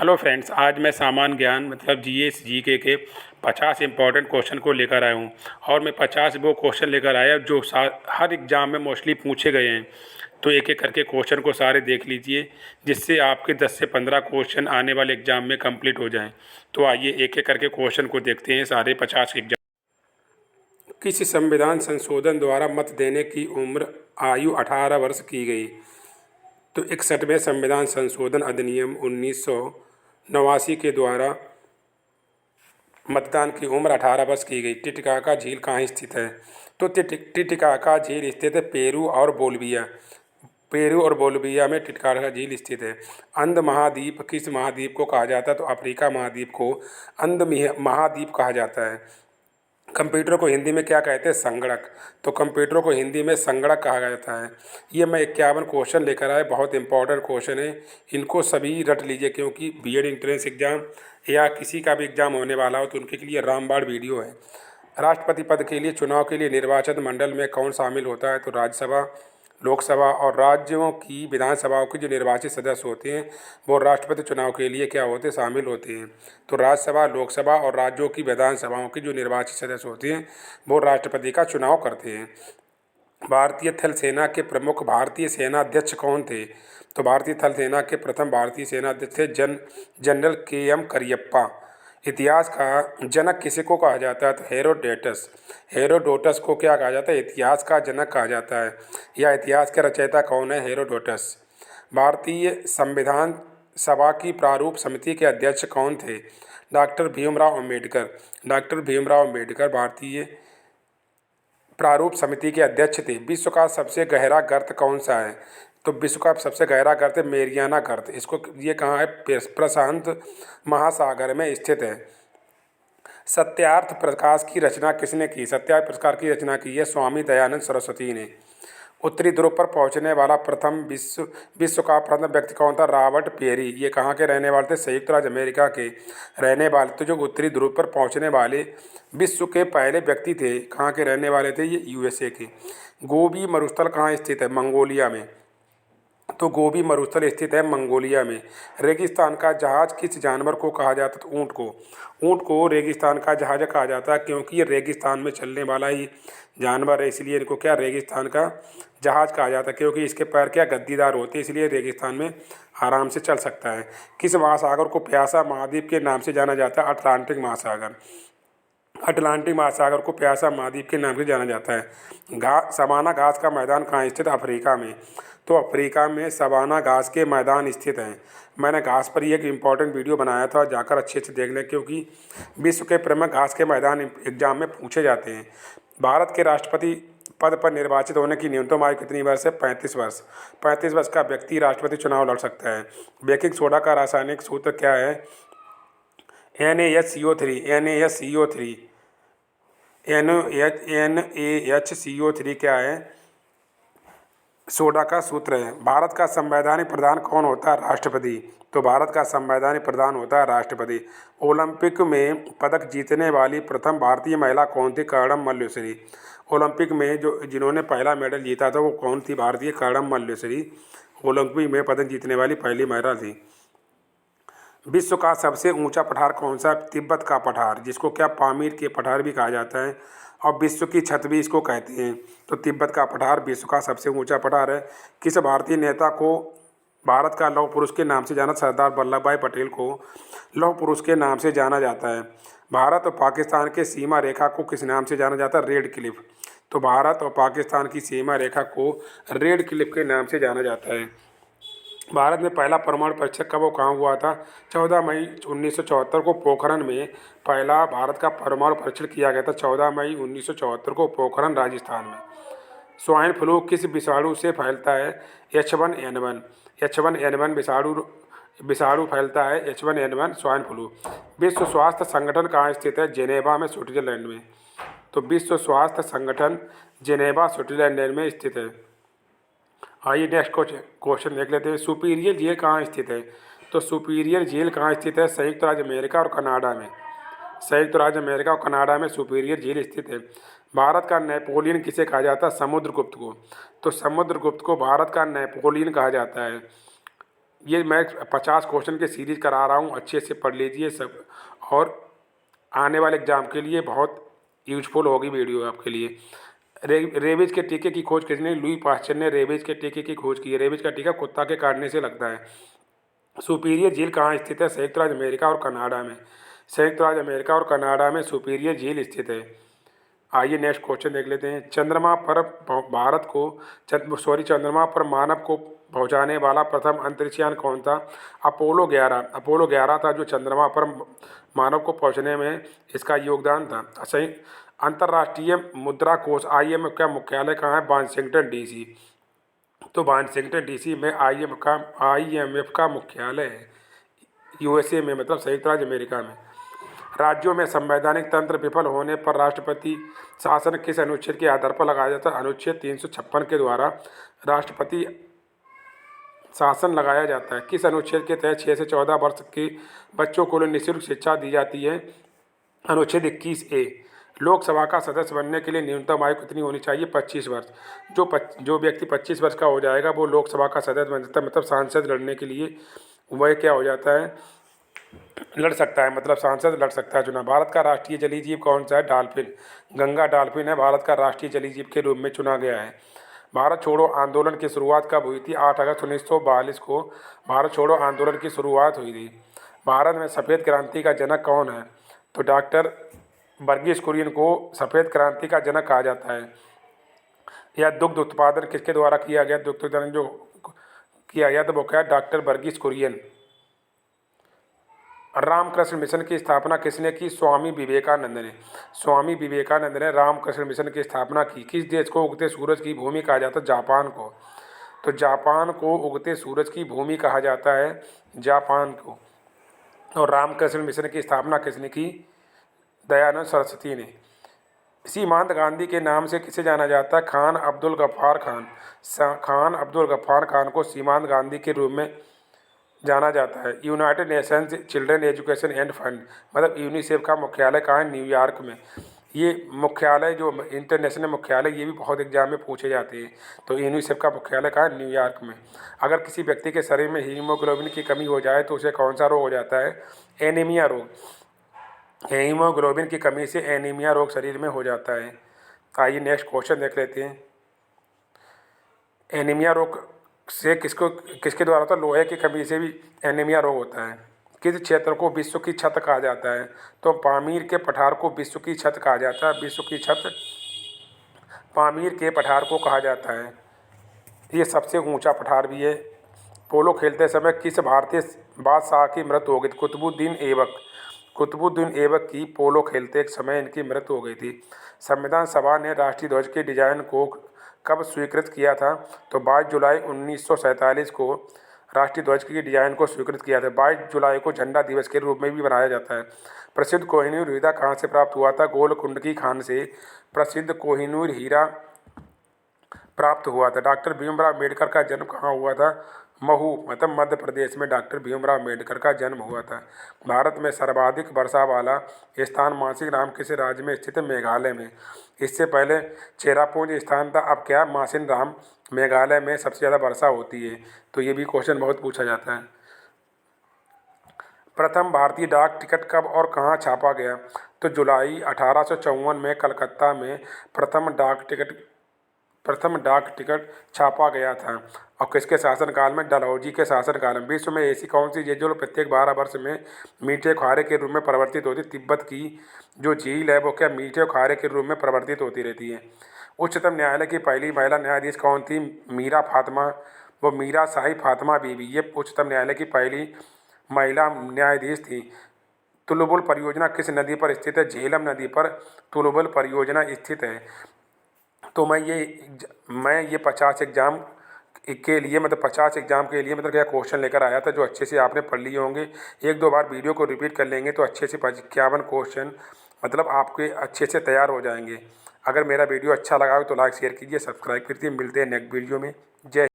Hello friends, आज मैं सामान्य ज्ञान मतलब जीएस जीके के 50 इम्पोर्टेंट क्वेश्चन को लेकर आया हूँ। और मैं 50 वो क्वेश्चन लेकर आया जो हर एग्ज़ाम में मोस्टली पूछे गए हैं। तो एक एक करके क्वेश्चन को सारे देख लीजिए, जिससे आपके 10 से 15 क्वेश्चन आने वाले एग्ज़ाम में कंप्लीट हो जाएं। तो आइए एक एक करके क्वेश्चन को देखते हैं, सारे 50 एग्जाम। किस संविधान संशोधन द्वारा मत देने की उम्र आयु 18 वर्ष की गई? तो 61वें संविधान संशोधन अधिनियम 1989 के द्वारा मतदान की उम्र 18 वर्ष की गई। टिटिकाका झील कहाँ स्थित है? तो टिटिकाका झील स्थित है पेरू और बोलिविया में टिटिकाका झील स्थित है। अंध महाद्वीप किस महाद्वीप को कहा जाता है? तो अफ्रीका महाद्वीप को अंध महाद्वीप कहा जाता है। कंप्यूटर को हिंदी में क्या कहते हैं? संगणक। तो कंप्यूटर को हिंदी में संगणक कहा जाता है। ये मैं 51 क्वेश्चन लेकर आया, बहुत इंपॉर्टेंट क्वेश्चन है। इनको सभी रट लीजिए, क्योंकि बीएड एंट्रेंस एग्जाम या किसी का भी एग्जाम होने वाला हो तो उनके लिए रामबाण वीडियो है। राष्ट्रपति पद के लिए चुनाव के लिए निर्वाचन मंडल में कौन शामिल होता है? तो राज्यसभा, लोकसभा और राज्यों की विधानसभाओं के जो निर्वाचित सदस्य होते हैं वो राष्ट्रपति चुनाव के लिए क्या होते हैं? शामिल होते हैं। तो राज्यसभा, लोकसभा और राज्यों की विधानसभाओं के जो निर्वाचित सदस्य होते हैं वो राष्ट्रपति का चुनाव करते हैं। भारतीय थल सेना के प्रमुख भारतीय सेनाध्यक्ष कौन थे? तो भारतीय थल सेना के प्रथम भारतीय सेनाध्यक्ष थे जनरल के.एम. करियप्पा। इतिहास का जनक किसे को कहा जाता है? तो हेरोडोटस। हेरोडोटस को क्या कहा जाता है? इतिहास का जनक कहा जाता है। या इतिहास के रचयिता कौन है? हेरोडोटस। भारतीय संविधान सभा की प्रारूप समिति के अध्यक्ष कौन थे? डॉक्टर भीमराव अम्बेडकर। डॉक्टर भीमराव अम्बेडकर भारतीय प्रारूप समिति के अध्यक्ष थे। विश्व का सबसे गहरा गर्त कौन सा है? तो विश्व का सबसे गहरा गर्त है मेरियाना गर्त। इसको ये कहाँ है? प्रशांत महासागर में स्थित है। सत्यार्थ प्रकाश की रचना किसने की? सत्यार्थ प्रकाश की रचना की है स्वामी दयानंद सरस्वती ने। उत्तरी ध्रुव पर पहुंचने वाला विश्व का प्रथम व्यक्ति कौन था? Robert Perry. ये कहाँ के रहने वाले थे? संयुक्त राज्य अमेरिका के रहने वाले। तो जो उत्तरी ध्रुव पर पहुंचने वाले विश्व के पहले व्यक्ति थे, कहाँ के रहने वाले थे? ये यूएसए के। गोबी मरुस्थल कहाँ स्थित है? मंगोलिया में। तो गोबी मरुस्थल स्थित है मंगोलिया में। रेगिस्तान का जहाज किस जानवर को कहा जाता है? तो ऊँट को। ऊँट को रेगिस्तान का जहाज कहा जाता है, क्योंकि ये रेगिस्तान में चलने वाला ही जानवर है, इसलिए इनको क्या रेगिस्तान का जहाज कहा जाता है। क्योंकि इसके पैर क्या गद्दीदार होते हैं, इसलिए रेगिस्तान में आराम से चल सकता है। किस महासागर को प्यासा महाद्वीप के नाम से जाना जाता है? अटलांटिक महासागर। अटलांटिक महासागर को प्यासा महाद्वीप के नाम से जाना जाता है। सवाना घास का मैदान कहाँ स्थित? अफ्रीका में। तो अफ्रीका में सवाना घास के मैदान स्थित हैं। मैंने घास पर ही एक इम्पॉर्टेंट वीडियो बनाया था, जाकर अच्छे से देख लें, क्योंकि विश्व के प्रमुख घास के मैदान एग्जाम में पूछे जाते हैं। भारत के राष्ट्रपति पद पर निर्वाचित होने की न्यूनतम आयु कितनी वर्ष है? 35 वर्ष। 35 वर्ष का व्यक्ति राष्ट्रपति चुनाव लड़ सकता है। बेकिंग सोडा का रासायनिक सूत्र क्या है? NaHCO3। NaHCO3 NaHCO3 क्या है? सोडा का सूत्र है। भारत का संवैधानिक प्रधान कौन होता है? राष्ट्रपति। तो भारत का संवैधानिक प्रधान होता है राष्ट्रपति। ओलंपिक में पदक जीतने वाली प्रथम भारतीय महिला कौन थी? कर्णम मल्लेश्वरी। ओलंपिक में जिन्होंने पहला मेडल जीता था वो कौन थी? भारतीय कर्णम मल्लेश्वरी ओलंपिक में पदक जीतने वाली पहली महिला थी। विश्व का सबसे ऊंचा पठार कौन सा? तिब्बत का पठार, जिसको क्या पामीर के पठार भी कहा जाता है, और विश्व की छत भी इसको कहते हैं। तो तिब्बत का पठार विश्व का सबसे ऊंचा पठार है। किस भारतीय नेता को भारत का लौह पुरुष के नाम से जाना? सरदार वल्लभ भाई पटेल को लौह पुरुष के नाम से जाना जाता है। भारत और पाकिस्तान के सीमा रेखा को किस नाम से जाना जाता है? Red Cliff. तो भारत और पाकिस्तान की सीमा रेखा को रेड क्लिफ के नाम से जाना जाता है। भारत में पहला परमाणु परीक्षण कब और कहाँ हुआ था? 14 मई 1974 को पोखरण में पहला भारत का परमाणु परीक्षण किया गया था। 14 मई 1974 को पोखरण, राजस्थान में। स्वाइन फ्लू किस विषाणु से फैलता है? H1N1। H1N1 विषाणु फैलता है। H1N1 swine flu. विश्व स्वास्थ्य संगठन कहाँ स्थित है? जेनेवा में, स्विट्जरलैंड में। तो विश्व स्वास्थ्य संगठन जेनेवा, स्विट्जरलैंड में स्थित है। आइए नेक्स्ट क्वेश्चन देख लेते हैं। सुपीरियर जेल कहाँ स्थित है? तो सुपीरियर जेल कहाँ स्थित है? संयुक्त राज्य अमेरिका और कनाडा में। संयुक्त राज्य अमेरिका और कनाडा में सुपीरियर जेल स्थित है। भारत का नेपोलियन किसे कहा जाता है? समुद्रगुप्त को। तो समुद्रगुप्त को भारत का नेपोलियन कहा जाता है। ये मैं 50 क्वेश्चन की सीरीज करा रहा हूँ, अच्छे से पढ़ लीजिए सब, और आने वाले एग्जाम के लिए बहुत यूजफुल होगी वीडियो आपके लिए। रेबीज के टीके की खोज किसने? लुई पास्चर ने रेबीज के टीके की खोज की है। रेबीज का टीका कुत्ता के काटने से लगता है। सुपीरियर झील कहाँ स्थित है? संयुक्त राज्य अमेरिका और कनाडा में। संयुक्त राज्य अमेरिका और कनाडा में सुपीरियर झील स्थित है। आइए नेक्स्ट क्वेश्चन देख लेते हैं। चंद्रमा पर भारत को चंद्रमा पर मानव को पहुंचाने वाला प्रथम अंतरिक्षयान कौन था? अपोलो 11। अपोलो 11 था जो चंद्रमा पर मानव को पहुंचने में इसका योगदान था। सही। अंतर्राष्ट्रीय मुद्रा कोष IMF का मुख्यालय कहाँ है? Washington DC। तो वाशिंगटन DC में IMF का मुख्यालय है। USA में, मतलब संयुक्त राज्य अमेरिका में। राज्यों में संवैधानिक तंत्र विफल होने पर राष्ट्रपति शासन किस अनुच्छेद के आधार पर लगाया जाता है? अनुच्छेद 356 के द्वारा राष्ट्रपति शासन लगाया जाता है। किस अनुच्छेद के तहत 6 से 14 वर्ष के बच्चों को निःशुल्क शिक्षा दी जाती है? अनुच्छेद 21A। लोकसभा का सदस्य बनने के लिए न्यूनतम आयु कितनी होनी चाहिए? 25 वर्ष। जो व्यक्ति 25 वर्ष का हो जाएगा वो लोकसभा का सदस्य बन सकता है, मतलब सांसद लड़ने के लिए वह क्या हो जाता है? लड़ सकता है, मतलब सांसद लड़ सकता है चुनाव। भारत का राष्ट्रीय जलीय जीव कौन सा है? डॉल्फिन। गंगा डॉल्फिन है भारत का राष्ट्रीय जलीय जीव के रूप में चुना गया है। भारत छोड़ो आंदोलन की शुरुआत कब हुई थी? 8 अगस्त 1942 को भारत छोड़ो आंदोलन की शुरुआत हुई थी। भारत में सफ़ेद क्रांति का जनक कौन है? तो डॉक्टर वर्गीस कुरियन को सफ़ेद क्रांति का जनक कहा जाता है। यह दुग्ध उत्पादन किसके द्वारा किया गया? दुग्ध उत्पादन जो किया गया तो वो क्या? डॉक्टर वर्गीस कुरियन। रामकृष्ण मिशन की स्थापना किसने की? स्वामी विवेकानंद ने। स्वामी विवेकानंद ने रामकृष्ण मिशन की स्थापना की। किस देश को उगते सूरज की भूमि कहा जाता है? जापान को। तो जापान को उगते सूरज की भूमि कहा जाता है, जापान को। और रामकृष्ण मिशन की स्थापना किसने की? दयानंद सरस्वती ने। सीमांत गांधी के नाम से किसे जाना जाता है? खान अब्दुल गफ्फार खान। खान अब्दुल गफ्फार खान को सीमांत गांधी के रूप में जाना जाता है। United Nations children education end fund, मतलब यूनिसेफ का मुख्यालय कहाँ है? न्यूयॉर्क में। ये मुख्यालय जो इंटरनेशनल मुख्यालय, ये भी बहुत एग्जाम में पूछे जाते हैं। तो यूनिसेफ का मुख्यालय कहाँ है? न्यूयॉर्क में। अगर किसी व्यक्ति के शरीर में हीमोग्लोबिन की कमी हो जाए तो उसे कौन सा रोग हो जाता है? एनीमिया रोग। हीमोग्लोबिन की कमी से एनीमिया रोग शरीर में हो जाता है। आइए नेक्स्ट क्वेश्चन देख लेते हैं। एनीमिया रोग से किसके द्वारा होता है? लोहे की कमी से भी एनीमिया रोग होता है। किस क्षेत्र को विश्व की छत कहा जाता है? तो पामीर के पठार को विश्व की छत कहा जाता है। विश्व की छत पामीर के पठार को कहा जाता है। ये सबसे ऊंचा पठार भी है। पोलो खेलते समय किस भारतीय बादशाह की मृत्यु हो गई? कुतुबुद्दीन ऐबक। कुतुबुद्दीन ऐबक की पोलो खेलते समय इनकी मृत्यु हो गई थी। संविधान सभा ने राष्ट्रीय ध्वज के डिजाइन को कब स्वीकृत किया था? तो 22 जुलाई 1947 को राष्ट्रीय ध्वज की डिजाइन को स्वीकृत किया था। 22 जुलाई को झंडा दिवस के रूप में भी मनाया जाता है। प्रसिद्ध कोहिनूर हीरा कहाँ से प्राप्त हुआ था? गोलकुंड की खान से प्रसिद्ध कोहिनूर हीरा प्राप्त हुआ था। डॉक्टर भीमराव अम्बेडकर का जन्म कहाँ हुआ था? महू, मतलब मध्य प्रदेश में डॉक्टर भीमराव अम्बेडकर का जन्म हुआ था। भारत में सर्वाधिक वर्षा वाला स्थान मासिक नाम किस राज्य में स्थित है? मेघालय में। इससे पहले चेरापूंज स्थान था, अब क्या? मासिन राम। मेघालय में सबसे ज़्यादा वर्षा होती है। तो ये भी क्वेश्चन बहुत पूछा जाता है। प्रथम भारतीय डाक टिकट कब और कहाँ छापा गया? तो जुलाई 1854 में कलकत्ता में प्रथम डाक टिकट छापा गया था। और किसके शासनकाल में? डलहौजी के शासनकाल में। विश्व में ऐसी कौन सी झील जो प्रत्येक 12 वर्ष में मीठे खारे के रूप में परिवर्तित होती? तिब्बत की जो झील है वो क्या? मीठे खारे के रूप में परिवर्तित होती रहती है। उच्चतम न्यायालय की पहली महिला न्यायाधीश कौन थी? मीरा फातिमा। वो मीरा शाही फातिमा बीबी, ये उच्चतम न्यायालय की पहली महिला न्यायाधीश थी। तुलुबुल परियोजना किस नदी पर स्थित है? झेलम नदी पर तुलुबुल परियोजना स्थित है। तो मैं ये 50 एग्ज़ाम के लिए, मतलब 50 एग्ज़ाम के लिए, मतलब क्या क्वेश्चन लेकर आया था जो अच्छे से आपने पढ़ लिए होंगे। एक दो बार वीडियो को रिपीट कर लेंगे तो अच्छे से 51 क्वेश्चन मतलब आपके अच्छे से तैयार हो जाएंगे। अगर मेरा वीडियो अच्छा लगा हो तो लाइक शेयर कीजिए, सब्सक्राइब कीजिए। मिलते हैं नेक्स्ट वीडियो में। जय